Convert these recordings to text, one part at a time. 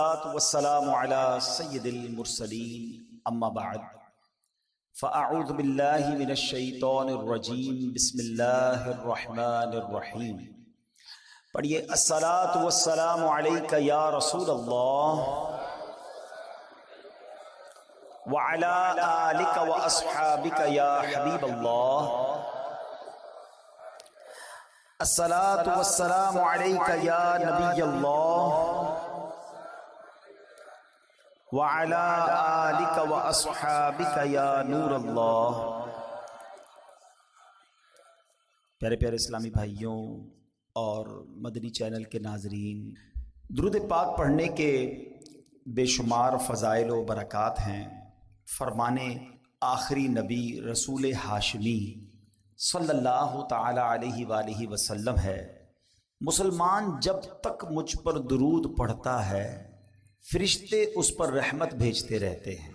والسلام على سید المرسلین اما بعد فاعوذ باللہ من الشیطان الرجیم بسم اللہ الرحمن الرحیم. پڑھیے الصلاۃ والسلام علیک یا رسول اللہ وعلی آلک واصحابک یا حبیب اللہ. الصلاۃ والسلام علیک یا نبی اللہ وعلی آلک واصحابک یا نور اللہ. پیارے پیارے اسلامی بھائیوں اور مدنی چینل کے ناظرین، درود پاک پڑھنے کے بے شمار فضائل و برکات ہیں. فرمانے آخری نبی رسول ہاشمی صلی اللہ تعالی علیہ وآلہ وسلم ہے، مسلمان جب تک مجھ پر درود پڑھتا ہے فرشتے اس پر رحمت بھیجتے رہتے ہیں.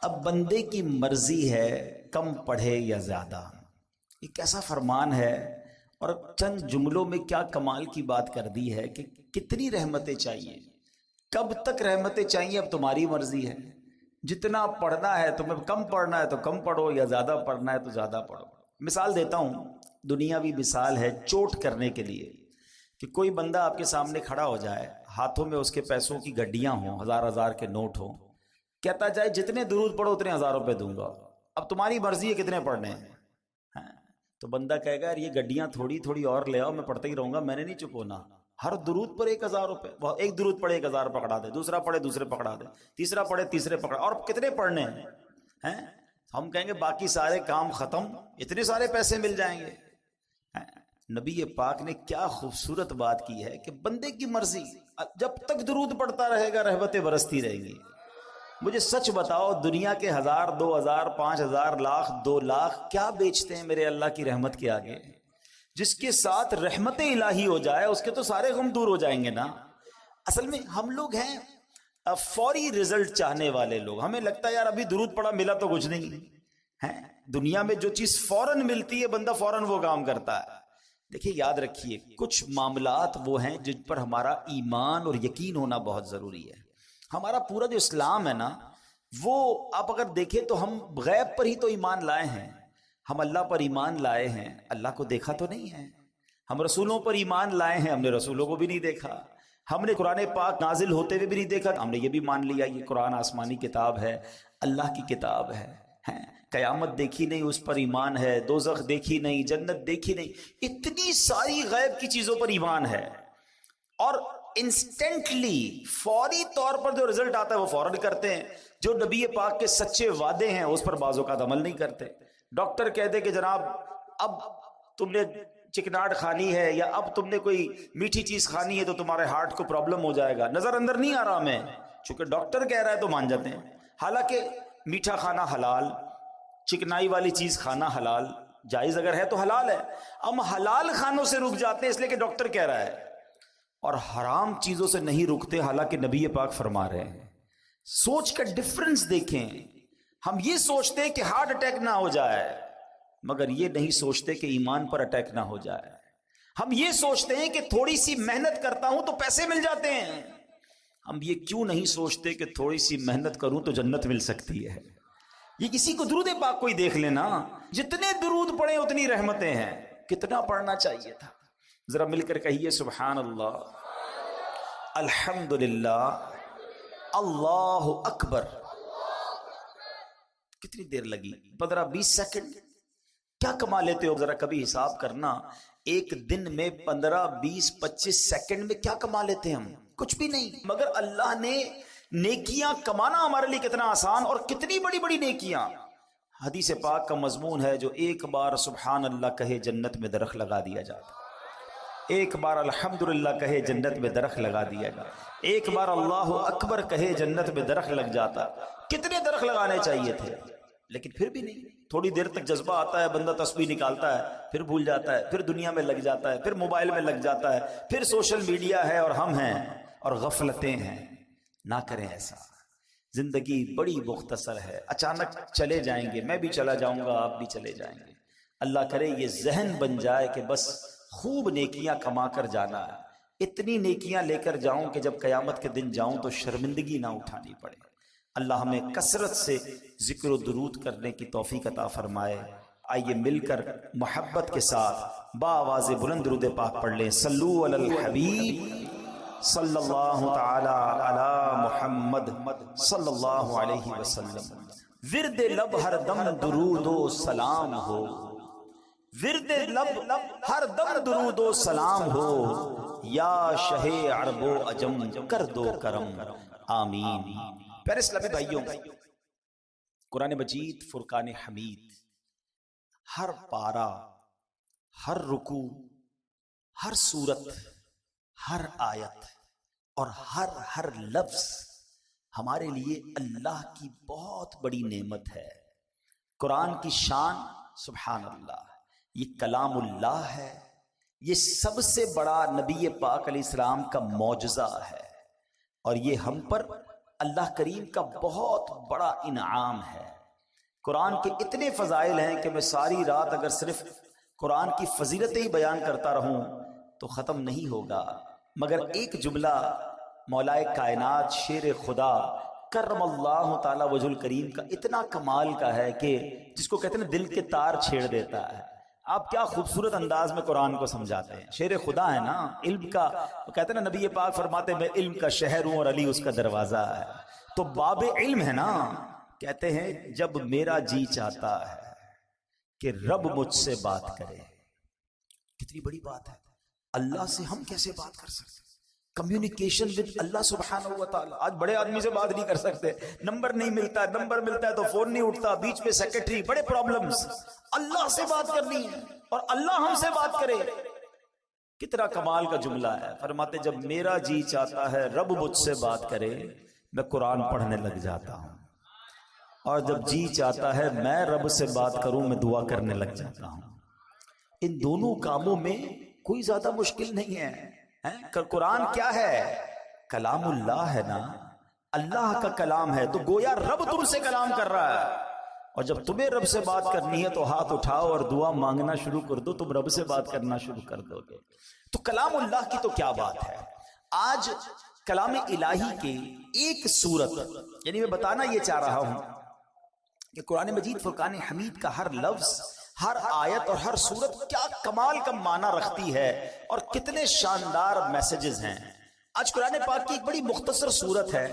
اب بندے کی مرضی ہے کم پڑھے یا زیادہ. یہ کیسا فرمان ہے، اور چند جملوں میں کیا کمال کی بات کر دی ہے کہ کتنی رحمتیں چاہیے، کب تک رحمتیں چاہیے، اب تمہاری مرضی ہے. جتنا پڑھنا ہے تمہیں کم پڑھنا ہے تو کم پڑھو، یا زیادہ پڑھنا ہے تو زیادہ پڑھو. مثال دیتا ہوں، دنیاوی مثال ہے چوٹ کرنے کے لیے، کہ کوئی بندہ آپ کے سامنے کھڑا ہو جائے، ہاتھوں میں اس کے پیسوں کی گڈیاں ہوں، ہزار ہزار کے نوٹ ہوں، کہتا جائے جتنے درود پڑھو اتنے 1000 روپے دوں گا. اب تمہاری مرضی ہے کتنے پڑھنے ہیں. تو بندہ کہے گا یار یہ گڈیاں تھوڑی تھوڑی اور لے آؤ، میں پڑھتا ہی رہوں گا، میں نے نہیں چکونا. ہر درود پر 1000 روپے. وہ ایک درود پڑھے 1000 پکڑا دے، دوسرا پڑھے دوسرے پکڑا دے، تیسرا پڑھے تیسرے پکڑا، اور کتنے پڑھنے ہیں. ہم کہیں گے باقی سارے کام ختم، اتنے سارے پیسے مل جائیں گے. نبی پاک نے کیا خوبصورت بات کی ہے کہ بندے کی مرضی، جب تک درود پڑھتا رہے گا رحمتیں برستی رہیں گی. مجھے سچ بتاؤ، دنیا کے 1000 2000 5000 لاکھ 2 لاکھ کیا بیچتے ہیں میرے اللہ کی رحمت کے آگے؟ جس کے ساتھ رحمت الہی ہو جائے اس کے تو سارے غم دور ہو جائیں گے نا. اصل میں ہم لوگ ہیں فوری رزلٹ چاہنے والے لوگ. ہمیں لگتا ہے یار ابھی درود پڑھا ملا تو کچھ نہیں ہے. دنیا میں جو چیز فوراً ملتی ہے بندہ فوراً وہ کام کرتا ہے. دیکھیے یاد رکھیے، کچھ معاملات وہ ہیں جن پر ہمارا ایمان اور یقین ہونا بہت ضروری ہے. ہمارا پورا جو اسلام ہے نا، وہ آپ اگر دیکھیں تو ہم غیب پر ہی تو ایمان لائے ہیں. ہم اللہ پر ایمان لائے ہیں، اللہ کو دیکھا تو نہیں ہے. ہم رسولوں پر ایمان لائے ہیں، ہم نے رسولوں کو بھی نہیں دیکھا. ہم نے قرآن پاک نازل ہوتے ہوئے بھی نہیں دیکھا، ہم نے یہ بھی مان لیا یہ قرآن آسمانی کتاب ہے، اللہ کی کتاب ہے. قیامت دیکھی نہیں اس پر ایمان ہے، دوزخ دیکھی نہیں، جنت دیکھی نہیں، اتنی ساری غیب کی چیزوں پر ایمان ہے. اور انسٹنٹلی فوری طور پر جو رزلٹ آتا ہے وہ فوراً کرتے ہیں. جو نبی پاک کے سچے وعدے ہیں اس پر بعض اوقات عمل نہیں کرتے. ڈاکٹر کہتے کہ جناب اب تم نے چکناٹ کھانی ہے، یا اب تم نے کوئی میٹھی چیز کھانی ہے تو تمہارے ہارٹ کو پرابلم ہو جائے گا. نظر اندر نہیں آ رہا ہمیں، چونکہ ڈاکٹر کہہ رہا ہے تو مان جاتے ہیں. حالانکہ میٹھا کھانا حلال، چکنائی والی چیز کھانا حلال، جائز اگر ہے تو حلال ہے. ہم حلال کھانوں سے رک جاتے ہیں اس لیے کہ ڈاکٹر کہہ رہا ہے، اور حرام چیزوں سے نہیں رکتے حالانکہ نبی پاک فرما رہے ہیں. سوچ کا ڈفرنس دیکھیں. ہم یہ سوچتے ہیں کہ ہارٹ اٹیک نہ ہو جائے، مگر یہ نہیں سوچتے کہ ایمان پر اٹیک نہ ہو جائے. ہم یہ سوچتے ہیں کہ تھوڑی سی محنت کرتا ہوں تو پیسے مل جاتے ہیں. ہم یہ کیوں نہیں سوچتے کہ تھوڑی سی محنت کروں تو جنت مل سکتی ہے. یہ کسی کو درود پاک کوئی دیکھ لینا، جتنے درود پڑھیں اتنی رحمتیں ہیں. کتنا پڑھنا چاہیے تھا؟ ذرا مل کر کہیے سبحان اللہ، الحمدللہ، اللہ اکبر. کتنی دیر لگی؟ 15-20 سیکنڈ. کیا کما لیتے ہو؟ ذرا کبھی حساب کرنا، ایک دن میں 15-20-25 سیکنڈ میں کیا کما لیتے ہیں ہم؟ کچھ بھی نہیں. مگر اللہ نے نیکیاں کمانا ہمارے لیے کتنا آسان، اور کتنی بڑی بڑی نیکیاں. حدیث پاک کا مضمون ہے جو ایک بار سبحان اللہ کہے جنت میں درخت لگا دیا جاتا، ایک بار الحمدللہ کہے جنت میں درخت لگا دیا گا، ایک بار اللہ اکبر کہے جنت میں درخت لگ جاتا. کتنے درخت لگانے چاہیے تھے، لیکن پھر بھی نہیں. تھوڑی دیر تک جذبہ آتا ہے، بندہ تسبیح نکالتا ہے، پھر بھول جاتا ہے، پھر دنیا میں لگ جاتا ہے، پھر موبائل میں لگ جاتا ہے، پھر سوشل میڈیا ہے اور ہم ہیں اور غفلتیں ہیں. نہ کریں ایسا. زندگی بڑی مختصر ہے، اچانک چلے جائیں گے، میں بھی چلا جاؤں گا، آپ بھی چلے جائیں گے. اللہ کرے یہ ذہن بن جائے کہ بس خوب نیکیاں کما کر جانا ہے. اتنی نیکیاں لے کر جاؤں کہ جب قیامت کے دن جاؤں تو شرمندگی نہ اٹھانی پڑے۔ اللہ ہمیں کثرت سے ذکر و درود کرنے کی توفیق عطا فرمائے۔ آئیے مل کر محبت کے ساتھ بآواز بلند درود پاک پڑھ لیں۔ صلو علی الحبیب صلی اللہ تعالی علی محمد صلی اللہ علیہ وسلم۔ ورد لب ہر دم درود و سلام ہو، ورد لب ہر دم درود و سلام ہو، یا شہ عرب و عجم کر دو کرم آمین۔ پیارے اسلامی بھائیوں، قرآن مجید فرقان حمید ہر پارہ، ہر رکوع، ہر سورت، ہر آیت اور ہر لفظ ہمارے لیے اللہ کی بہت بڑی نعمت ہے۔ قرآن کی شان سبحان اللہ، یہ کلام اللہ ہے، یہ سب سے بڑا نبی پاک علیہ السلام کا معجزہ ہے، اور یہ ہم پر اللہ کریم کا بہت بڑا انعام ہے۔ قرآن کے اتنے فضائل ہیں کہ میں ساری رات اگر صرف قرآن کی فضیلتیں ہی بیان کرتا رہوں تو ختم نہیں ہوگا، مگر ایک جملہ مولائے کائنات شیر خدا کرم اللہ تعالی وجہ الکریم کا اتنا کمال کا ہے کہ جس کو کہتے ہیں دل کے تار چھیڑ دیتا ہے۔ آپ کیا خوبصورت انداز میں قرآن کو سمجھاتے ہیں، شیر خدا ہے نا، علم کا، وہ کہتے ہیں نا نبی پاک فرماتے ہیں میں علم کا شہر ہوں اور علی اس کا دروازہ ہے، تو باب علم ہے نا۔ کہتے ہیں جب میرا جی چاہتا ہے کہ رب مجھ سے بات کرے، کتنی بڑی بات ہے، اللہ سے ہم کیسے بات کر سکتے ہیں؟ کمیونیکیشن ود اللہ سبحانہ و تعالی۔ آج بڑے آدمی سے بات نہیں کر سکتے، نمبر نہیں ملتا، نمبر ملتا ہے تو فون نہیں اٹھتا، بیچ میں سیکرٹری، بڑے پرابلمز۔ اللہ سے بات کرنی ہے اور اللہ ہم سے بات کرے، کتنا کمال کا جملہ ہے۔ فرماتے جب میرا جی چاہتا ہے رب مجھ سے بات کرے، میں قرآن پڑھنے لگ جاتا ہوں، اور جب جی چاہتا ہے میں رب سے بات کروں، میں دعا کرنے لگ جاتا ہوں۔ ان دونوں کاموں میں کوئی زیادہ مشکل نہیں ہے۔ قرآن کیا ہے؟ کلام اللہ ہے نا، اللہ کا کلام ہے، تو گویا رب تم سے کلام کر رہا ہے، اور جب تمہیں رب سے بات کرنی ہے تو ہاتھ اٹھاؤ اور دعا مانگنا شروع کر دو، تم رب سے بات کرنا شروع کر دو گے۔ تو کلام اللہ کی تو کیا بات ہے۔ آج کلام الہی کے ایک سورت، یعنی میں بتانا یہ چاہ رہا ہوں کہ قرآن مجید فرقان حمید کا ہر لفظ، ہر آیت اور ہر سورت کیا کمال کا معنی رکھتی ہے، اور کتنے شاندار میسیجز ہیں۔ آج قرآن پاک کی ایک بڑی مختصر سورت ہے،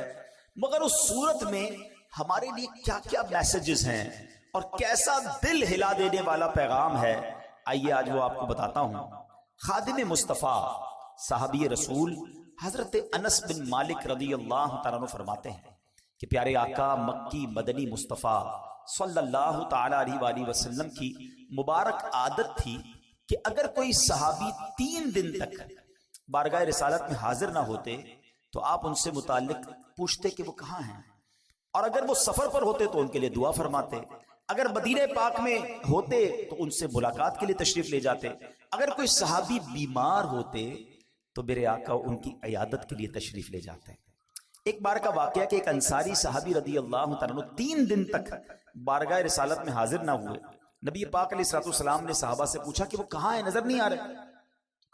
مگر اس سورت میں ہمارے لیے کیا کیا میسیجز ہیں اور کیسا دل ہلا دینے والا پیغام ہے۔ آئیے آج وہ آپ کو بتاتا ہوں۔ خادم مصطفیٰ صحابی رسول حضرت انس بن مالک رضی اللہ تعالیٰ عنہ فرماتے ہیں کہ پیارے آقا مکی مدنی مصطفیٰ صلی اللہ تعالی علیہ وآلہ وسلم کی مبارک عادت تھی کہ اگر کوئی صحابی 3 دن تک بارگاہ رسالت میں حاضر نہ ہوتے تو آپ ان سے متعلق پوچھتے کہ وہ کہاں ہیں، اور اگر وہ سفر پر ہوتے تو ان کے لیے دعا فرماتے، اگر مدینہ پاک میں ہوتے تو ان سے ملاقات کے لیے تشریف لے جاتے، اگر کوئی صحابی بیمار ہوتے تو میرے آقا ان کی عیادت کے لیے تشریف لے جاتے۔ ایک بار کا واقعہ کہ ایک انصاری صحابی رضی اللہ تعالیٰ عنہ 3 دن تک بارگاہ رسالت میں حاضر نہ ہوئے۔ نبی پاک علیہ الصلوۃ والسلام نے صحابہ سے پوچھا کہ وہ کہاں ہیں، نظر نہیں آ رہے؟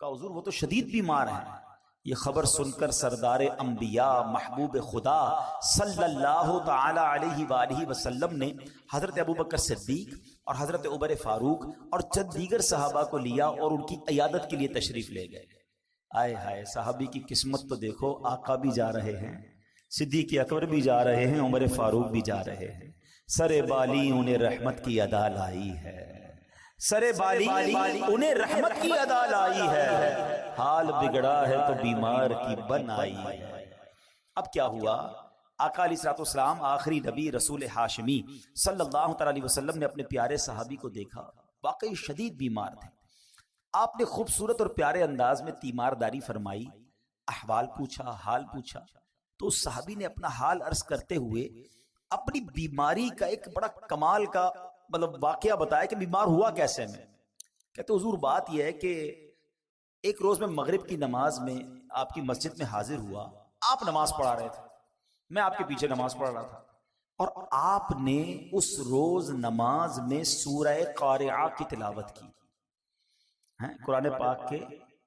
کہا حضور وہ تو شدید بیمار ہیں۔ یہ خبر سن کر سردار انبیاء محبوب خدا صلی اللہ تعالی علیہ وآلہ وسلم نے حضرت ابوبکر صدیق اور حضرت عمر فاروق اور چند دیگر صحابہ کو لیا اور ان کی عیادت کے لیے تشریف لے گئے۔ آئے ہائے، صحابی کی قسمت تو دیکھو، آقا بھی جا رہے ہیں، صدیق اکبر بھی جا رہے ہیں، عمر فاروق بھی جا رہے ہیں، سر بالی انہیں رحمت کی ادا لائی ہے، سر بالی انہیں رحمت کی ادا لائی ہے، حال بگڑا ہے تو بیمار کی بن آئی ہے۔ اب کیا ہوا؟ آقا علیہ الصلوۃ والسلام آخری نبی رسول ہاشمی صلی اللہ تعالی علیہ وسلم نے اپنے پیارے صحابی کو دیکھا، واقعی شدید بیمار تھے۔ آپ نے خوبصورت اور پیارے انداز میں تیمارداری فرمائی، احوال پوچھا، حال پوچھا، تو اس صحابی نے اپنا حال عرض کرتے ہوئے اپنی بیماری کا ایک بڑا کمال کا واقعہ بتایا کہ بیمار ہوا کیسے میں۔ کہتے حضور بات یہ ہے کہ ایک روز میں مغرب کی نماز میں آپ کی مسجد میں حاضر ہوا، آپ نماز پڑھا رہے تھے، میں آپ کے پیچھے نماز پڑھ رہا تھا، اور آپ نے اس روز نماز میں سورہ قارعہ کی تلاوت کی۔ قرآن پاک کے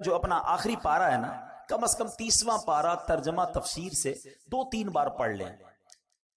جو اپنا آخری پارا ہے نا، کم از کم 30واں پارا ترجمہ تفسیر سے 2-3 بار پڑھ لیں.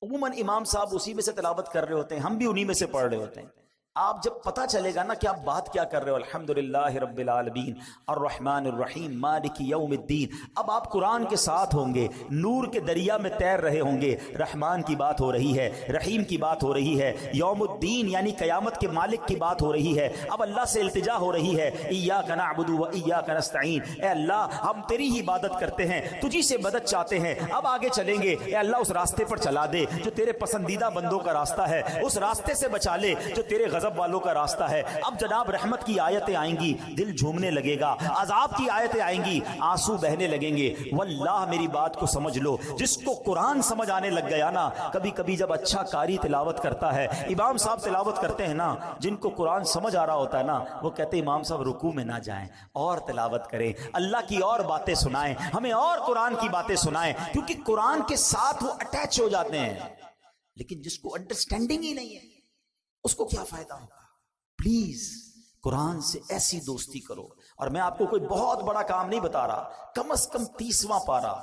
عموماً امام صاحب اسی میں سے تلاوت کر رہے ہوتے ہیں، ہم بھی انہی میں سے پڑھ رہے ہوتے ہیں. آپ جب پتہ چلے گا نا کہ آپ بات کیا کر رہے ہو، الحمدللہ رب العالمین الرحمن الرحیم مالک یوم الدین، اب آپ قرآن کے ساتھ ہوں گے، نور کے دریا میں تیر رہے ہوں گے. رحمان کی بات ہو رہی ہے، رحیم کی بات ہو رہی ہے، یوم الدین یعنی قیامت کے مالک کی بات ہو رہی ہے. اب اللہ سے التجا ہو رہی ہے، ایاک نعبد و ایاک نستعین، اے اللہ ہم تیری ہی عبادت کرتے ہیں، تجھی سے مدد چاہتے ہیں. اب آگے چلیں گے، اے اللہ اس راستے پر چلا دے جو تیرے پسندیدہ بندوں کا راستہ ہے، اس راستے سے بچا لے جو تیرے غضب والوں کا راستہ ہے. اب جناب رحمت کی آیتیں آئیں گی، دل جھومنے لگے گا. عذاب کی آیتیں آئیں گی، آنسو بہنے لگیں گے. واللہ میری بات کو سمجھ لو، جس کو قرآن سمجھ آنے لگ گیا نا، کبھی کبھی جب اچھا قاری تلاوت کرتا ہے، امام صاحب تلاوت کرتے ہیں نا، جن کو قرآن سمجھ آ رہا ہوتا ہے نا، وہ کہتے ہیں امام صاحب رکوع میں نہ جائیں، اور تلاوت کریں، اللہ کی اور باتیں سنائیں ہمیں، اور قرآن کی باتیں سنائیں، کیونکہ قرآن کے ساتھ وہ اٹیچ ہو جاتے ہیں. لیکن جس کو انڈرسٹینڈنگ ہی نہیں ہے، اس کو کیا فائدہ ہوگا؟ پلیز قرآن سے ایسی دوستی کرو. اور میں آپ کو کوئی بہت بڑا کام نہیں بتا رہا، کم از کم 30واں پارا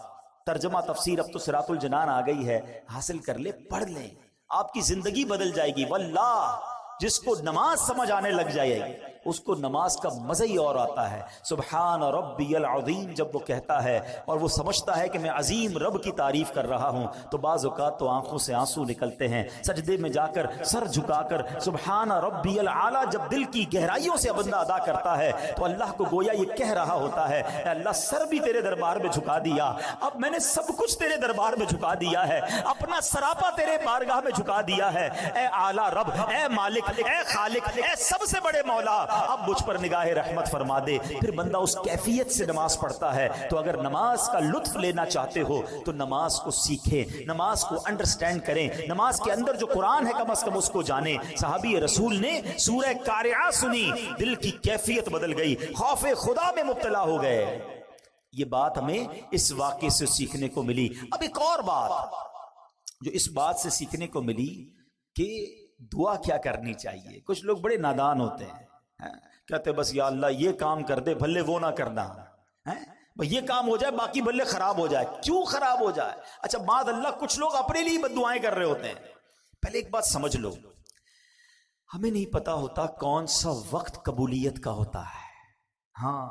ترجمہ تفسیر، اب تو صراط الجنان آ گئی ہے، حاصل کر لے، پڑھ لیں، آپ کی زندگی بدل جائے گی. واللہ جس کو نماز سمجھ آنے لگ جائے گی، اس کو نماز کا مزہ ہی اور آتا ہے. سبحان ربی العظیم جب وہ کہتا ہے اور وہ سمجھتا ہے کہ میں عظیم رب کی تعریف کر رہا ہوں، تو بعض اوقات تو آنکھوں سے آنسو نکلتے ہیں. سجدے میں جا کر سر جھکا کر سبحان ربی العالی جب دل کی گہرائیوں سے بندہ ادا کرتا ہے، تو اللہ کو گویا یہ کہہ رہا ہوتا ہے، اے اللہ سر بھی تیرے دربار میں جھکا دیا، اب میں نے سب کچھ تیرے دربار میں جھکا دیا ہے، اپنا سراپا تیرے بارگاہ میں جھکا دیا ہے. اے اعلیٰ رب، اے مالک، اے خالق، اے سب سے بڑے مولا، اب مجھ پر نگاہ رحمت فرما دے. پھر بندہ اس کیفیت سے نماز پڑھتا ہے. تو اگر نماز کا لطف لینا چاہتے ہو تو نماز کو سیکھیں، نماز کو انڈرسٹینڈ کریں، نماز کے اندر جو قرآن ہے کم از کم اس کو جانیں. صحابی رسول نے سورہ قارعہ سنی، دل کی کیفیت بدل گئی، خوف خدا میں مبتلا ہو گئے. یہ بات ہمیں اس واقعے سے سیکھنے کو ملی. اب ایک اور بات جو اس بات سے سیکھنے کو ملی کہ دعا کیا کرنی چاہیے. کچھ لوگ بڑے نادان ہوتے ہیں، کہتے بس یا اللہ یہ کام کر دے بھلے وہ نہ کرنا، یہ کام ہو جائے باقی بھلے خراب ہو جائے. کیوں خراب ہو جائے؟ اچھا معاذ اللہ کچھ لوگ اپنے لیے بد دعائیں کر رہے ہوتے ہیں. پہلے ایک بات سمجھ لو، ہمیں نہیں پتا ہوتا کون سا وقت قبولیت کا ہوتا ہے. ہاں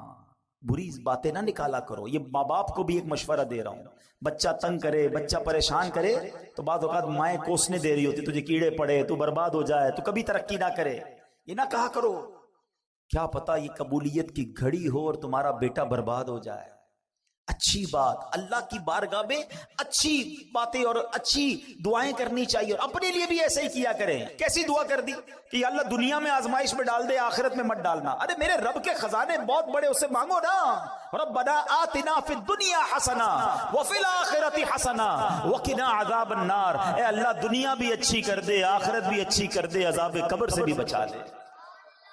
بری باتیں نہ نکالا کرو. یہ ماں باپ کو بھی ایک مشورہ دے رہا ہوں، بچہ تنگ کرے، بچہ پریشان کرے تو بعض اوقات مائیں کوسنے دے رہی ہوتی، تجھے کیڑے پڑے، تو برباد ہو جائے، تو کبھی ترقی نہ کرے. یہ نہ کہا کرو، کیا پتا یہ قبولیت کی گھڑی ہو اور تمہارا بیٹا برباد ہو جائے. اچھی بات، اللہ کی بارگاہ میں اچھی باتیں اور اچھی دعائیں کرنی چاہیے، اور اپنے لیے بھی ایسے ہی کیا کریں. کیسی دعا کر دی کہ اللہ دنیا میں آزمائش میں ڈال دے، آخرت میں مت ڈالنا. ارے میرے رب کے خزانے بہت بڑے، اسے مانگو نا. ربنا آتنا فی الدنیا حسنہ وفی الآخرۃ حسنہ وقنا عذاب النار. اے اللہ دنیا بھی اچھی کر دے، آخرت بھی اچھی کر دے، عذاب قبر سے بھی بچا دے.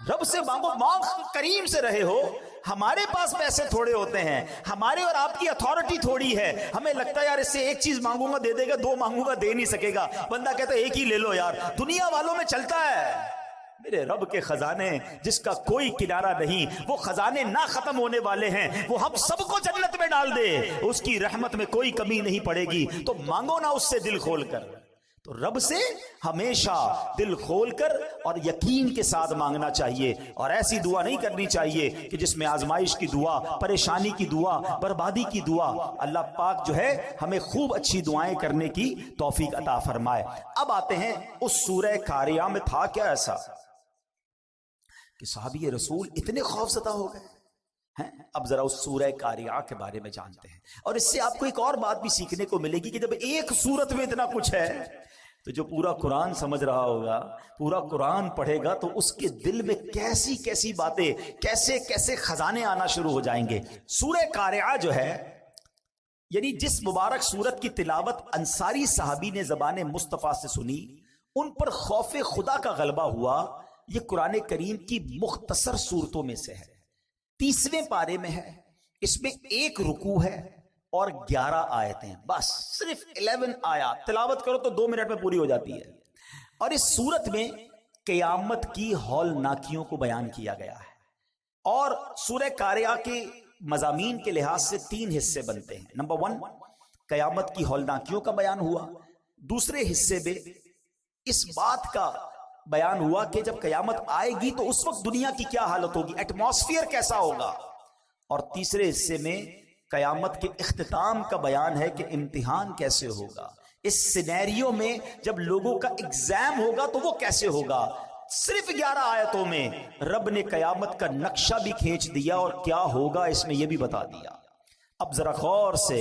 رب سے مانگو، مانگ کریم سے رہے ہو. ہمارے پاس پیسے تھوڑے ہوتے ہیں، ہمارے اور آپ کی اتھارٹی تھوڑی ہے، ہمیں لگتا ہے یار اس سے ایک چیز مانگوں گا دے دے گا، دو مانگوں گا دے نہیں سکے گا. بندہ کہتا ہے ایک ہی لے لو یار. دنیا والوں میں چلتا ہے. میرے رب کے خزانے جس کا کوئی کنارہ نہیں، وہ خزانے نہ ختم ہونے والے ہیں، وہ ہم سب کو جنت میں ڈال دے، اس کی رحمت میں کوئی کمی نہیں پڑے گی. تو مانگو نا اس سے دل کھول کر. تو رب سے ہمیشہ دل کھول کر اور یقین کے ساتھ مانگنا چاہیے، اور ایسی دعا نہیں کرنی چاہیے کہ جس میں آزمائش کی دعا، پریشانی کی دعا، بربادی کی دعا. اللہ پاک جو ہے ہمیں خوب اچھی دعائیں کرنے کی توفیق عطا فرمائے. اب آتے ہیں اس سورہ قاریہ میں تھا کیا ایسا کہ صحابی رسول اتنے خوف زدہ ہو گئے ہیں. اب ذرا اس سورہ قاریہ کے بارے میں جانتے ہیں، اور اس سے آپ کو ایک اور بات بھی سیکھنے کو ملے گی کہ جب ایک سورت میں اتنا کچھ ہے تو جو پورا قرآن سمجھ رہا ہوگا، پورا قرآن پڑھے گا، تو اس کے دل میں کیسی کیسی باتیں، کیسے کیسے خزانے آنا شروع ہو جائیں گے. سورہ قاریہ جو ہے، یعنی جس مبارک سورت کی تلاوت انصاری صحابی نے زبان مصطفیٰ سے سنی، ان پر خوف خدا کا غلبہ ہوا. یہ قرآن کریم کی مختصر صورتوں میں سے ہے، 30ویں پارے میں ہے. اس میں 1 رکوع ہے اور 11 آیتیں، بس صرف 11 آیات تلاوت کرو تو 2 منٹ میں پوری ہو جاتی ہے. اور اس سورت میں قیامت کی ہولناکیوں کو بیان کیا گیا ہے. اور سورہ قاریہ کے مضامین کے لحاظ سے 3 حصے بنتے ہیں۔ نمبر 1 قیامت کی ہولناکیوں کا بیان ہوا، دوسرے حصے میں اس بات کا بیان ہوا کہ جب قیامت آئے گی تو اس وقت دنیا کی کیا حالت ہوگی، ایٹماسفیئر کیسا ہوگا، اور تیسرے حصے میں قیامت کے اختتام کا بیان ہے کہ امتحان کیسے ہوگا، اس سینیریو میں جب لوگوں کا ایگزام ہوگا تو وہ کیسے ہوگا۔ صرف 11 آیتوں میں رب نے قیامت کا نقشہ بھی کھینچ دیا اور کیا ہوگا اس میں یہ بھی بتا دیا۔ اب ذرا غور سے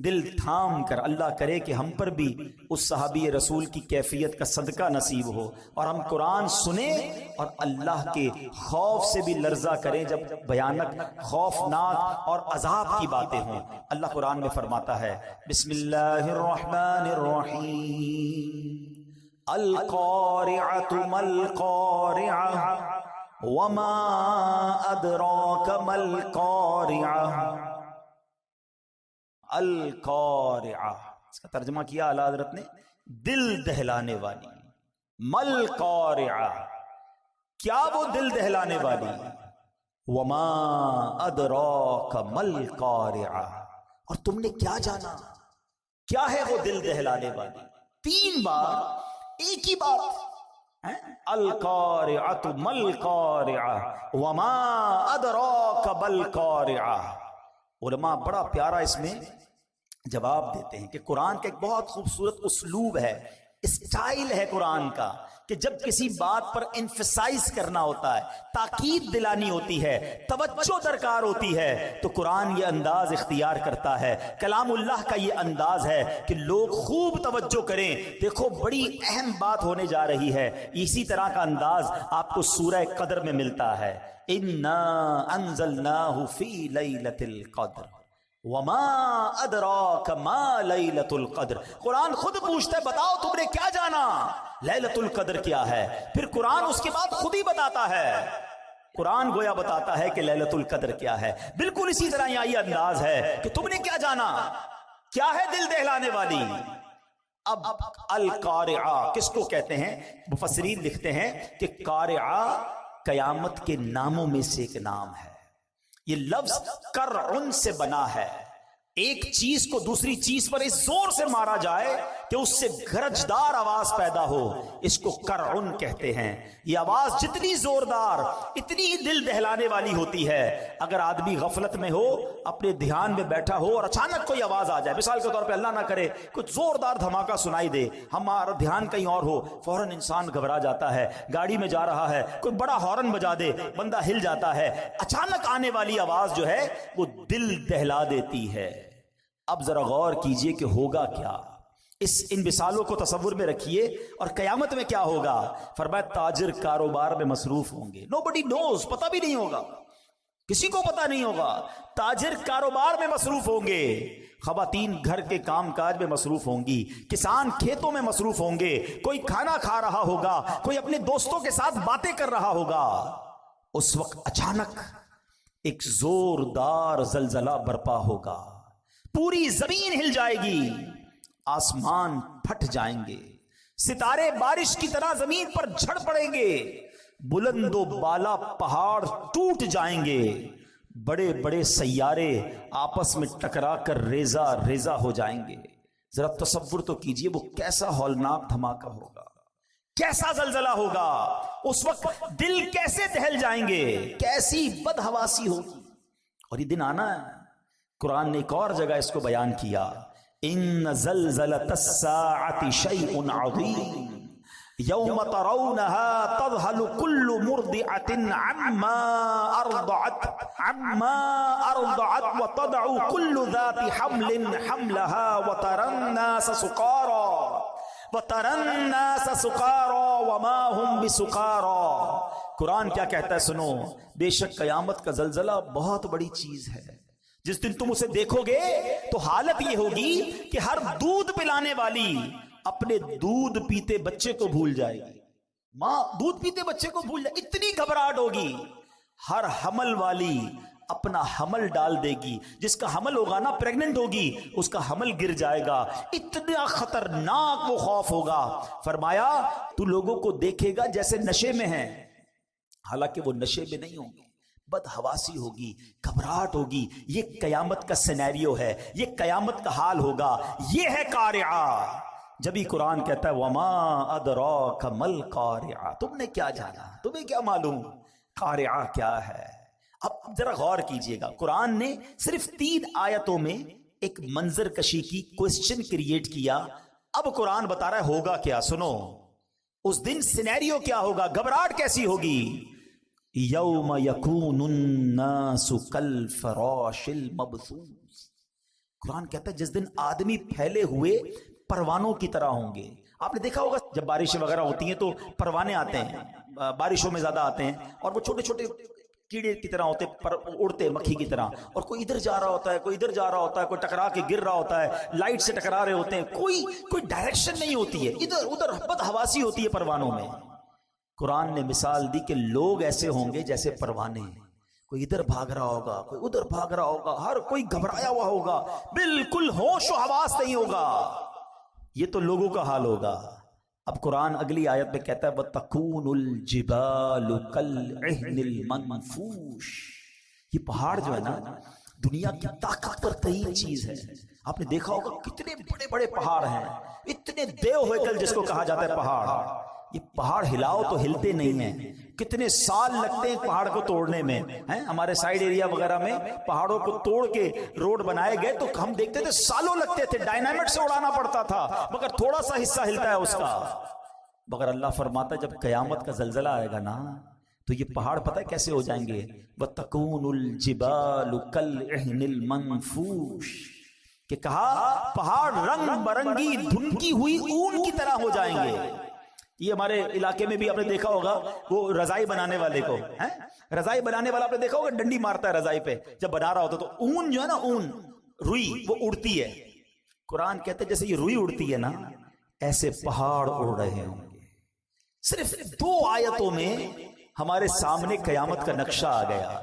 دل تھام کر، اللہ کرے کہ ہم پر بھی اس صحابی رسول کی کیفیت کا صدقہ نصیب ہو اور ہم قرآن سنیں اور اللہ کے خوف سے بھی لرزہ کریں جب بھیانک، خوفناک اور عذاب کی باتیں ہوں۔ اللہ قرآن میں فرماتا ہے بسم اللہ الرحمن الرحیم القارعۃ ما القارعۃ وما ادراک ما القارعۃ۔ القارعہ اس کا ترجمہ کیا اعلیٰ حضرت نے دل دہلانے والی۔ مل قارعہ کیا وہ دل دہلانے والی، وما ادراک مل قارعہ اور تم نے کیا جانا کیا ہے وہ دل دہلانے والی۔ 3 بار ایک ہی بات، القارعۃ مل قارعہ وما ادراک مل قارعہ۔ علماء بڑا پیارا اس میں جواب دیتے ہیں کہ قرآن کا ایک بہت خوبصورت اسلوب ہے، اسٹائل ہے قرآن کا کہ جب کسی بات پر انفسائز کرنا ہوتا ہے، تاکید دلانی ہوتی ہے، توجہ درکار ہوتی ہے، تو قرآن یہ انداز اختیار کرتا ہے۔ کلام اللہ کا یہ انداز ہے کہ لوگ خوب توجہ کریں، دیکھو بڑی اہم بات ہونے جا رہی ہے۔ اسی طرح کا انداز آپ کو سورہ قدر میں ملتا ہے، اِنَّا أَنزَلْنَاهُ فِي لَيْلَةِ الْقَدْرِ وَمَا أَدْرَاكَ مَا لَيْلَةُ الْقَدْرِ۔ قرآن خود پوچھتا ہے بتاؤ تم نے کیا جانا، لیلۃ القدر کیا ہے، پھر قرآن اس کے بعد خود ہی بتاتا ہے، قرآن گویا بتاتا ہے کہ لیلۃ القدر کیا ہے۔ بالکل اسی طرح یہاں یہ انداز ہے کہ تم نے کیا جانا، کیا ہے دل دہلانے والی۔ اب القارعہ کس کو کہتے ہیں؟ مفسرین لکھتے ہیں کہ قارعہ قیامت کے ناموں میں سے ایک نام ہے۔ یہ لفظ کرعن سے بنا ہے، ایک چیز کو دوسری چیز پر اس زور سے مارا جائے کہ اس سے گرجدار آواز پیدا ہو، اس کو کرعن کہتے ہیں۔ یہ آواز جتنی زوردار اتنی ہی دل دہلانے والی ہوتی ہے۔ اگر آدمی غفلت میں ہو، اپنے دھیان میں بیٹھا ہو اور اچانک کوئی آواز آ جائے، مثال کے طور پہ اللہ نہ کرے کچھ زوردار دھماکہ سنائی دے، ہمارا دھیان کہیں اور ہو، فوراً انسان گھبرا جاتا ہے، گاڑی میں جا رہا ہے کوئی بڑا ہارن بجا دے بندہ ہل جاتا ہے۔ اچانک آنے والی آواز جو ہے وہ دل دہلا دیتی ہے۔ اب ذرا غور کیجئے کہ ہوگا کیا، ان مثالوں کو تصور میں رکھیے اور قیامت میں کیا ہوگا۔ فرمایا تاجر کاروبار میں مصروف ہوں گے، nobody knows، پتہ بھی نہیں ہوگا، کسی کو پتہ نہیں ہوگا۔ تاجر کاروبار میں مصروف ہوں گے، خواتین گھر کے کام کاج میں مصروف ہوں گی، کسان کھیتوں میں مصروف ہوں گے، کوئی کھانا کھا رہا ہوگا، کوئی اپنے دوستوں کے ساتھ باتیں کر رہا ہوگا۔ اس وقت اچانک ایک زوردار زلزلہ برپا ہوگا، پوری زمین ہل جائے گی، آسمان پھٹ جائیں گے، ستارے بارش کی طرح زمین پر جھڑ پڑیں گے، بلند و بالا پہاڑ ٹوٹ جائیں گے، بڑے بڑے سیارے آپس میں ٹکرا کر ریزہ ریزہ ہو جائیں گے۔ ذرا تصور تو کیجئے وہ کیسا ہولناک دھماکہ ہوگا، کیسا زلزلہ ہوگا، اس وقت دل کیسے دہل جائیں گے، کیسی بدحواسی ہوگی۔ اور یہ دن آنا ہے، قرآن نے ایک اور جگہ اس کو بیان کیا، ان زلزلۃ الساعۃ شیء عظیم یوم ترونها تذہل کل مرضعۃ عما ارضعت وتضع کل ذات حمل حملها وترى الناس سکارى وما هم بسکارى۔ قرآن کیا کہتا ہے سنو، بے شک قیامت کا زلزلہ بہت بڑی چیز ہے، جس دن تم اسے دیکھو گے تو حالت یہ ہوگی کہ ہر دودھ پلانے والی اپنے دودھ پیتے بچے کو بھول جائے گی، ماں دودھ پیتے بچے کو بھول جائے، اتنی گھبراہٹ ہوگی۔ ہر حمل والی اپنا حمل ڈال دے گی، جس کا حمل ہوگا نا پریگننٹ ہوگی، اس کا حمل گر جائے گا، اتنا خطرناک وہ خوف ہوگا۔ فرمایا تو لوگوں کو دیکھے گا جیسے نشے میں ہیں، حالانکہ وہ نشے میں نہیں ہوں گے، بدحواسی ہوگی، گھبراہٹ ہوگی. یہ قیامت کا سینیریو ہے، یہ قیامت کا حال ہوگا. یہ ہے قارعہ. جبھی قرآن کہتا ہے وما ادراک مل قارعہ، تم نے کیا جانا، تمہیں کیا معلوم قارعہ کیا ہے. اب ذرا غور کیجئے گا، قرآن نے صرف 3 آیتوں میں ایک منظر کشی کی کوسچن کریٹ کیا. اب قرآن بتا رہا ہے ہوگا کیا. سنو اس دن سینیریو کیا ہوگا، گھبراہٹ کیسی ہوگی. یوم یکون الناس کالفراش المبثوث. قرآن کہتا ہے جس دن آدمی پھیلے ہوئے پروانوں کی طرح ہوں گے. آپ نے دیکھا ہوگا جب بارشیں وغیرہ ہوتی ہیں تو پروانے آتے ہیں، بارشوں میں زیادہ آتے ہیں، اور وہ چھوٹے چھوٹے کیڑے کی طرح ہوتے پر اڑتے مکھی کی طرح، اور کوئی ادھر جا رہا ہوتا ہے، کوئی ادھر جا رہا ہوتا ہے، کوئی ٹکرا کے گر رہا ہوتا ہے، لائٹ سے ٹکرا رہے ہوتے ہیں، کوئی ڈائریکشن نہیں ہوتی ہے، ادھر ادھر بدحواسی ہوتی ہے پروانوں میں. قرآن نے مثال دی کہ لوگ ایسے ہوں گے جیسے پروانے، کوئی ادھر بھاگ رہا ہوگا، کوئی ادھر بھاگ رہا ہوگا، ہر کوئی گھبرایا ہوا ہوگا، بالکل ہوش و حواس نہیں ہوگا. یہ تو لوگوں کا حال ہوگا. اب قرآن اگلی آیت میں کہتا ہے وَتَكُونُ الْجِبَالُ كَالْعِهْنِ الْمَنْفُوشِ. یہ پہاڑ جو ہے نا دنیا کی طاقتور ترین چیز ہے. آپ نے دیکھا ہوگا کتنے بڑے بڑے پہاڑ ہیں، اتنے دیو ہیکل جس کو کہا جاتا ہے پہاڑ. یہ پہاڑ ہلاؤ تو ہلتے نہیں ہیں، کتنے سال لگتے ہیں پہاڑ کو توڑنے میں. ہمارے سائیڈ ایریا وغیرہ میں پہاڑوں کو توڑ کے روڈ بنائے گئے تو ہم دیکھتے تھے سالوں لگتے تھے، ڈائنامٹ سے اڑانا پڑتا تھا، مگر تھوڑا سا حصہ ہلتا ہے اس کا. مگر اللہ فرماتا ہے جب قیامت کا زلزلہ آئے گا نا تو یہ پہاڑ پتہ ہے کیسے ہو جائیں گے. وَتَكُونُ الْجِبَالُ كَالْعِهْنِ الْمَنْفُوشِ. کہ کہا پہاڑ رنگ برنگی دھنکی ہوئی اون کی طرح ہو جائیں گے. یہ ہمارے علاقے میں بھی آپ نے دیکھا ہوگا وہ رضائی بنانے والے کو، رضائی بنانے والا آپ نے دیکھا ہوگا ڈنڈی مارتا ہے رضائی پہ جب بنا رہا ہوتا تو اون جو ہے نا، اون روئی وہ اڑتی ہے. قرآن کہتے ہیں جیسے یہ روئی اڑتی ہے نا ایسے پہاڑ اڑ رہے ہوں گے. صرف 2 آیتوں میں ہمارے سامنے قیامت کا نقشہ آ گیا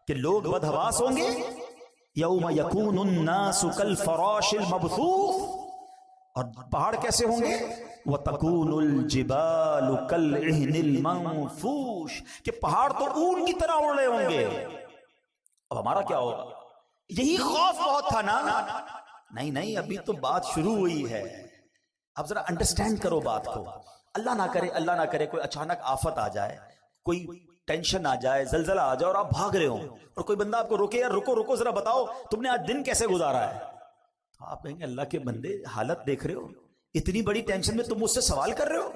کہ لوگ بدحواس ہوں گے. یوم یکون الناس کالفراش المبثوث. اور پہاڑ کیسے ہوں گے وَتَكُونُ الْجِبَالُ كَالْعِهْنِ الْمَنْفُوشِ. کہ پہاڑ تو اون کی طرح اڑ رہے ہوں گے. اب ہمارا کیا ہوگا؟ یہی خوف بہت تھا نا. نہیں ابھی تو بات شروع ہوئی ہے. اب ذرا انڈرسٹینڈ کرو بات کو. اللہ نہ کرے کوئی اچانک آفت آ جائے، کوئی ٹینشن آ جائے، زلزلہ آ جائے اور آپ بھاگ رہے ہو اور کوئی بندہ آپ کو روکے یار رکو ذرا بتاؤ تم نے آج دن کیسے گزارا ہے. آپ کہیں گے اللہ کے بندے حالت دیکھ رہے ہو، اتنی بڑی ٹینشن میں تم مجھ سے سوال کر رہے ہو.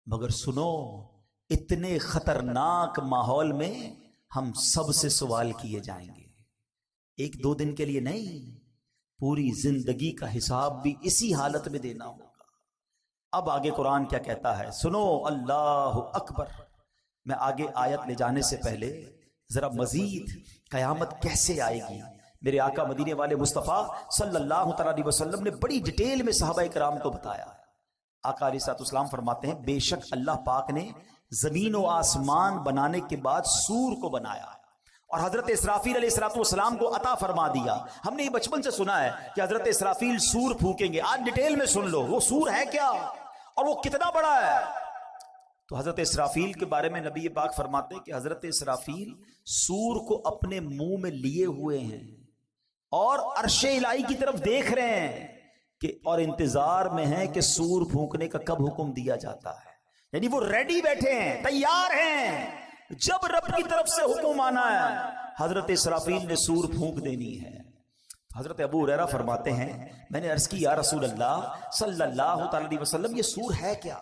مگر سنو اتنے خطرناک ماحول میں ہم سب سے سوال کیے جائیں گے. 1-2 دن کے لیے نہیں، پوری زندگی کا حساب بھی اسی حالت میں دینا ہوگا. اب آگے قرآن کیا کہتا ہے سنو. اللہ اکبر. میں آگے آیت لے جانے سے پہلے ذرا مزید قیامت کیسے آئے گی میرے آقا مدینے والے مصطفیٰ صلی اللہ علیہ وسلم نے بڑی ڈیٹیل میں صحابہ کرام کو بتایا. آقا علیہ السلام فرماتے ہیں بے شک اللہ پاک نے زمین و آسمان بنانے کے بعد سور کو بنایا اور حضرت اسرافیل علیہ السلام کو عطا فرما دیا. ہم نے یہ بچپن سے سنا ہے کہ حضرت اسرافیل سور پھونکیں گے. آج ڈیٹیل میں سن لو وہ سور ہے کیا اور وہ کتنا بڑا ہے. تو حضرت اسرافیل کے بارے میں نبی پاک فرماتے ہیں کہ حضرت اسرافیل سور کو اپنے منہ میں لیے ہوئے ہیں اور عرش الہی کی طرف دیکھ رہے ہیں کہ اور انتظار میں ہیں کہ سور پھونکنے کا کب حکم دیا جاتا ہے. یعنی وہ ریڈی بیٹھے ہیں، تیار ہیں، جب رب کی طرف سے حکم آنا ہے حضرت اسرافیل نے سور پھونک دینی ہے. حضرت ابو ہریرہ فرماتے ہیں میں نے عرض کی یا رسول اللہ صلی اللہ علیہ وسلم یہ سور ہے کیا؟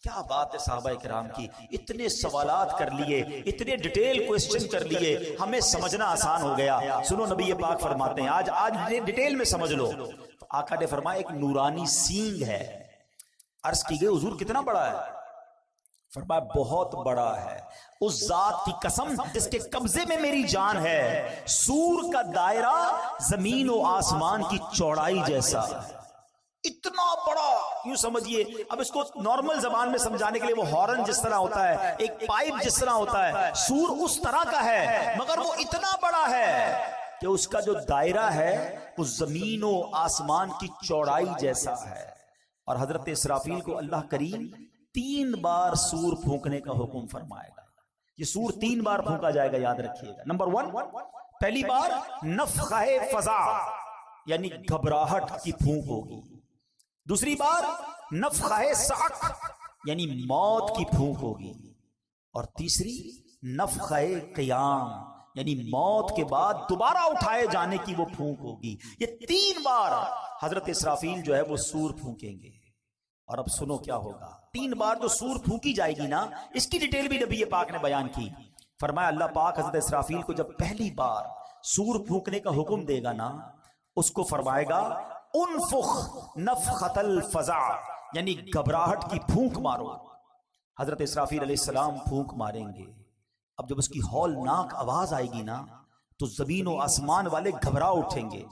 کیا بات ہے صحابہ کرام کی، اتنے سوالات کر لیے، اتنے ڈیٹیل کوئسچن کر لیے، ہمیں سمجھنا آسان ہو گیا. سنو نبی پاک فرماتے ہیں آج ڈیٹیل میں سمجھ لو. آقا نے فرمایا ایک نورانی سینگ ہے. عرض کی گئی حضور کتنا بڑا ہے؟ فرمایا بہت بڑا ہے. اس ذات کی قسم جس کے قبضے میں میری جان ہے، سور کا دائرہ زمین و آسمان کی چوڑائی جیسا ہے. اتنا بڑا، یوں سمجھیے. اب اس کو نارمل زبان میں سمجھانے کے لیے وہ ہارن جس طرح ہوتا ہے، ایک پائپ جس طرح ہوتا ہے، سور اس طرح کا ہے مگر وہ اتنا بڑا ہے کہ اس کا جو دائرہ ہے وہ زمین و آسمان کی چوڑائی جیسا ہے. اور حضرت اسرافیل کو اللہ کریم 3 بار سور پھونکنے کا حکم فرمائے گا. یہ سور 3 بار پھونکا جائے گا، یاد رکھیے گا۔ نمبر 1، پہلی بار نفخہ فزع یعنی گھبراہٹ کی پھونک ہوگی۔ دوسری بار نفخہ صعق یعنی موت کی پھونک ہوگی، اور تیسری نفخہ قیام یعنی موت کے بعد دوبارہ اٹھائے جانے کی وہ پھونک ہوگی۔ یہ 3 بار حضرت اسرافیل جو ہے وہ سور پھونکیں گے۔ اور اب سنو کیا ہوگا۔ 3 بار جو سور پھونکی جائے گی نا، اس کی ڈیٹیل بھی نبی پاک نے بیان کی۔ فرمایا اللہ پاک حضرت اسرافیل کو جب پہلی بار سور پھونکنے کا حکم دے گا نا، اس کو فرمائے گا انفخ نفخۃ الفزع یعنی گھبراہٹ کی پھونک مارو۔ حضرت اسرافیل علیہ السلام پھونک ماریں گے۔ اب جب اس کی ہولناک آواز آئے گی نا، تو زمین و آسمان والے گھبرا اٹھیں گے۔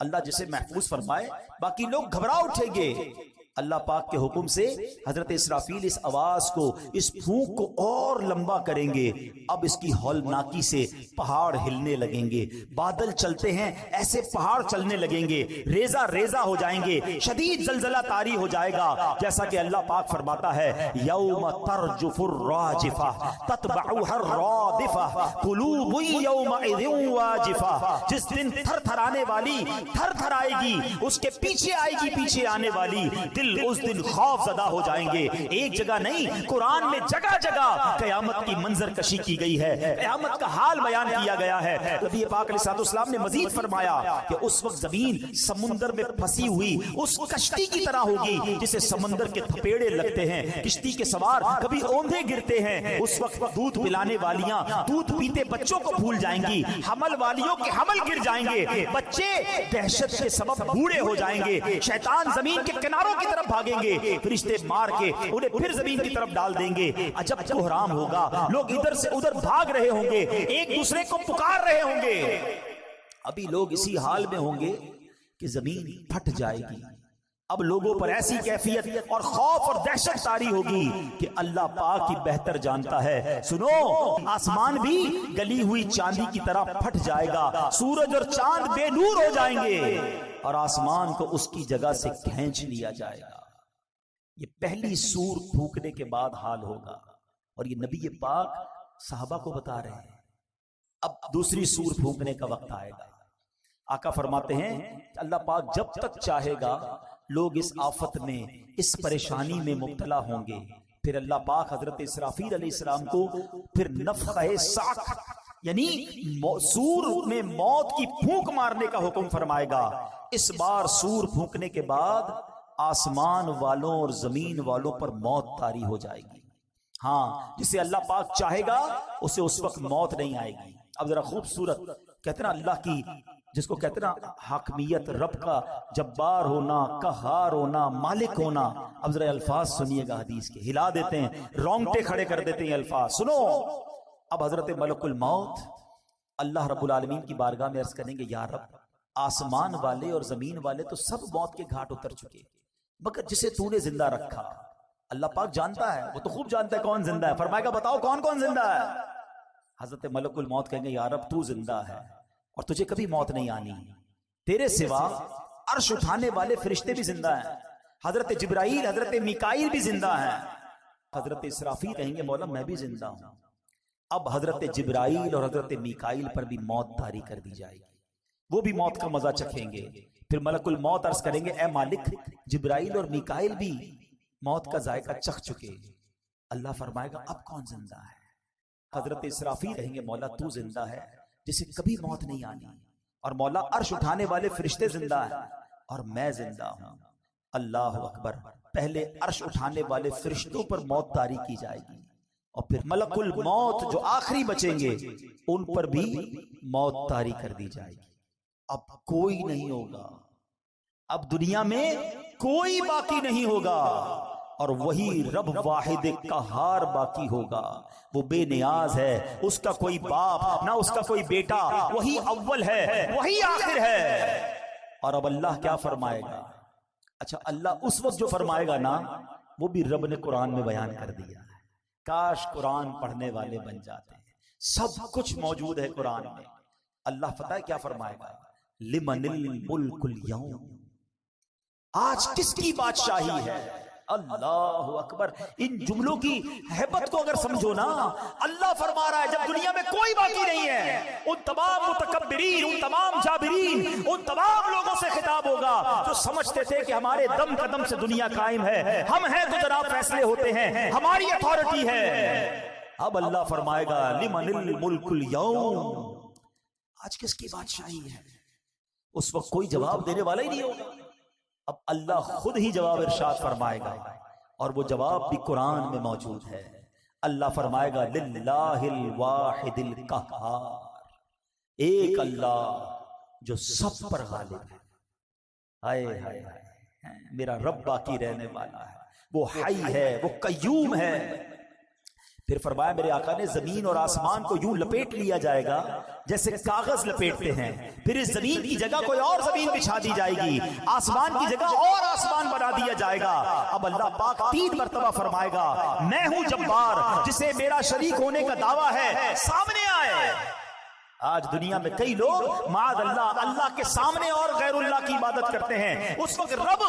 اللہ جسے محفوظ فرمائے، باقی لوگ گھبرا اٹھیں گے۔ اللہ پاک کے حکم سے حضرت اسرافیل اس آواز کو، اس پھونک کو اور لمبا کریں گے۔ اب اس کی ہولناکی سے پہاڑ ہلنے لگیں گے، بادل چلتے ہیں ایسے پہاڑ چلنے لگیں گے، ریزہ ریزہ ہو جائیں گے، شدید زلزلہ طاری ہو جائے گا۔ جیسا کہ اللہ پاک فرماتا ہے یوم ترجف الراجفہ تتبعها الرادفہ قلوب یومئذ واجفہ، جس دن تھر تھرانے والی تھر تھر آئے گی، اس کے پیچھے آئے گی پیچھے آنے والی، دل اس دن خوف زدہ ہو جائیں گے۔ ایک جگہ نہیں، قرآن میں جگہ جگہ قیامت کی منظر کشی کی گئی ہے، قیامت کا حال بیان کیا گیا ہے۔ نبی پاک علیہ السلام نے مزید فرمایا کہ اس وقت زمین سمندر میں پھنسی ہوئی اس کشتی کی طرح ہوگی جسے سمندر کے تھپیڑے لگتے ہیں، کشتی کے سوار کبھی اوندھے گرتے ہیں۔ اس وقت دودھ پلانے والیاں دودھ پیتے بچوں کو بھول جائیں گی، حمل والیوں کے حمل گر جائیں گے، بچے دہشت کے سبب بوڑھے ہو جائیں گے، شیطان زمین کے کناروں کی طرف بھاگیں گے، فرشتے مار کے انہیں پھر زمین کی طرف ڈال دیں گے۔ عجب کوہرام ہوگا، لوگ ادھر سے ادھر بھاگ رہے ہوں گے، ایک دوسرے کو پکار رہے ہوں گے۔ ابھی لوگ اسی حال میں ہوں گے کہ زمین پھٹ جائے گی۔ اب لوگوں پر ایسی کیفیت اور خوف اور دہشت طاری ہوگی کہ اللہ پاک ہی بہتر جانتا ہے۔ سنو، آسمان بھی گلی ہوئی چاندی کی طرح پھٹ جائے گا، سورج اور چاند بے نور ہو جائیں گے، اور آسمان کو اس کی جگہ سے کھینچ لیا جائے گا۔ یہ پہلی سور پھونکنے کے بعد حال ہوگا، اور یہ نبی پاک صحابہ کو بتا رہے ہیں۔ اب دوسری سور پھونکنے کا وقت آئے گا۔ آقا فرماتے ہیں اللہ پاک جب تک چاہے گا لوگ اس آفت میں، اس پریشانی میں مبتلا ہوں گے، پھر اللہ پاک حضرت اسرافیل علیہ السلام کو پھر نفخہ صعق یعنی سور میں موت کی پھونک مارنے کا حکم فرمائے گا۔ اس بار سور پھونکنے کے بعد آسمان والوں اور زمین والوں پر موت طاری ہو جائے گی۔ ہاں، جسے اللہ پاک چاہے گا اسے اس وقت موت نہیں آئے گی۔ اب ذرا خوبصورت کہتے نا اللہ کی، جس کو کہتے نا حاکمیت، رب کا جبار ہونا، قہار ہونا، مالک ہونا۔ اب ذرا الفاظ سنیے گا حدیث کے، ہلا دیتے ہیں، رونگٹے کھڑے کر دیتے ہیں الفاظ۔ سنو، اب حضرت ملک الموت اللہ رب العالمین کی بارگاہ میں عرض کریں گے یا رب، آسمان والے اور زمین والے تو سب موت کے گھاٹ اتر چکے، مگر جسے تو نے زندہ رکھا، اللہ پاک جانتا ہے، وہ تو خوب جانتا ہے کون زندہ ہے۔ فرمائے گا بتاؤ کون کون زندہ ہے؟ حضرت ملک الموت کہیں گے یا رب تو زندہ ہے اور تجھے کبھی موت نہیں آنی، تیرے سوا عرش اٹھانے والے فرشتے بھی زندہ ہیں، حضرت جبرائیل حضرت میکائیل بھی زندہ ہیں۔ حضرت اسرافیل کہیں گے مولا میں بھی زندہ ہوں۔ اب حضرت جبرائیل اور حضرت میکائیل پر بھی موت طاری کر دی جائے گی، وہ بھی موت کا مزہ چکھیں گے۔ پھر ملک الموت عرض کریں گے اے مالک، جبرائیل اور میکائیل بھی موت کا ذائقہ چکھ چکے۔ اللہ فرمائے گا اب کون زندہ ہے؟ حضرت اسرافیل کہیں گے مولا تو زندہ ہے جسے کبھی موت نہیں آنی، اور مولا عرش اٹھانے والے فرشتے زندہ ہیں اور میں زندہ ہوں۔ اللہ اکبر، پہلے عرش اٹھانے والے فرشتوں پر موت طاری کی جائے گی، اور پھر ملک الموت جو آخری بچیں گے ان پر بھی موت طاری کر دی جائے گی۔ اب کوئی نہیں ہوگا، اب دنیا میں کوئی باقی نہیں ہوگا، اور وہی رب واحد قہار باقی ہوگا۔ وہ بے نیاز ہے، اس کا کوئی باپ نہ اس کا کوئی بیٹا، وہی اول ہے وہی آخر ہے۔ اور اب اللہ کیا فرمائے گا؟ اچھا، اللہ اس وقت جو فرمائے گا نا وہ بھی رب نے قرآن میں بیان کر دیا ہے۔ کاش قرآن پڑھنے والے بن جاتے ہیں، سب کچھ موجود ہے قرآن میں۔ اللہ پتہ ہے کیا فرمائے گا؟ لمن الملک اليوم، آج کس کی بادشاہی ہے؟ اللہ اکبر. ان جملوں کی ہیبت کو اگر سمجھو نا, اللہ فرما رہا ہے جب دنیا میں کوئی باقی نہیں ہے, ان تمام متکبرین, ان تمام جابرین, ان تمام لوگوں سے خطاب ہوگا جو سمجھتے تھے کہ ہمارے دم قدم سے دنیا قائم ہے, ہم ہیں تو جناب فیصلے ہوتے ہیں, ہماری اتھارٹی ہے. اب اللہ فرمائے گا لمن الملک اليوم, آج کس کی بادشاہی ہے؟ اس وقت کوئی جواب دینے والا ہی نہیں ہوگا. اب اللہ خود ہی جواب ارشاد فرمائے گا, اور وہ جواب بھی قرآن میں موجود ہے. اللہ فرمائے گا للہ الواحد القہار, ایک اللہ جو سب پر غالب ہے. ہائے ہائے ہائے, میرا رب باقی رہنے والا ہے, وہ حی ہے, وہ قیوم ہے. پھر فرمایا میرے آقا نے زمین اور آسمان کو یوں لپیٹ لیا جائے گا جیسے کاغذ لپیٹتے ہیں. پھر اس زمین کی جگہ کوئی اور زمین بچھا دی جائے گی, آسمان کی جگہ اور آسمان بنا دیا جائے گا. اب اللہ پاک 3 مرتبہ فرمائے گا میں ہوں جبار, جسے میرا شریک ہونے کا دعویٰ ہے سامنے آئے. آج دنیا میں کئی لوگ معاذ اللہ اللہ کے سامنے اور غیر اللہ کی عبادت کرتے ہیں. اس وقت رب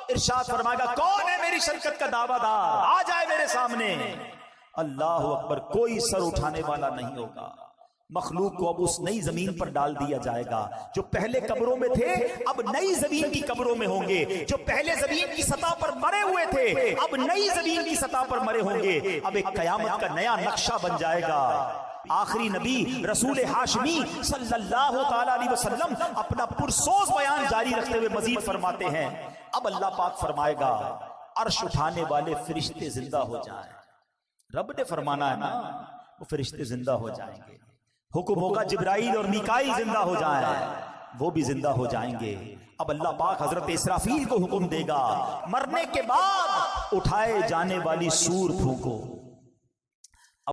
ارشاد فرمائے گا کون ہے میری شرکت کا دعویٰ دار, آ جائے میرے سامنے. اللہ اکبر, کوئی سر اٹھانے والا نہیں ہوگا. مخلوق کو اب اس نئی زمین پر ڈال دیا جائے گا. جو پہلے قبروں میں تھے اب نئی زمین کی قبروں میں ہوں گے. جو پہلے زمین کی سطح پر مرے ہوئے تھے اب نئی زمین کی سطح پر مرے ہوں گے. اب ایک قیامت کا نیا نقشہ بن جائے گا. آخری نبی رسول ہاشمی صلی اللہ تعالی علیہ وسلم اپنا پرسوز بیان جاری رکھتے ہوئے مزید فرماتے ہیں. اب اللہ پاک فرمائے گا عرش اٹھانے والے فرشتے زندہ ہو جائیں. رب نے فرمانا ہے نا, وہ فرشتے زندہ ہو جائیں گے. حکم ہوگا جبرائیل اور میکائیل زندہ ہو جائیں, وہ بھی زندہ ہو جائیں گے. اب اللہ پاک حضرت اسرافیل کو حکم دے گا مرنے کے بعد اٹھائے جانے والی سور پھونکو.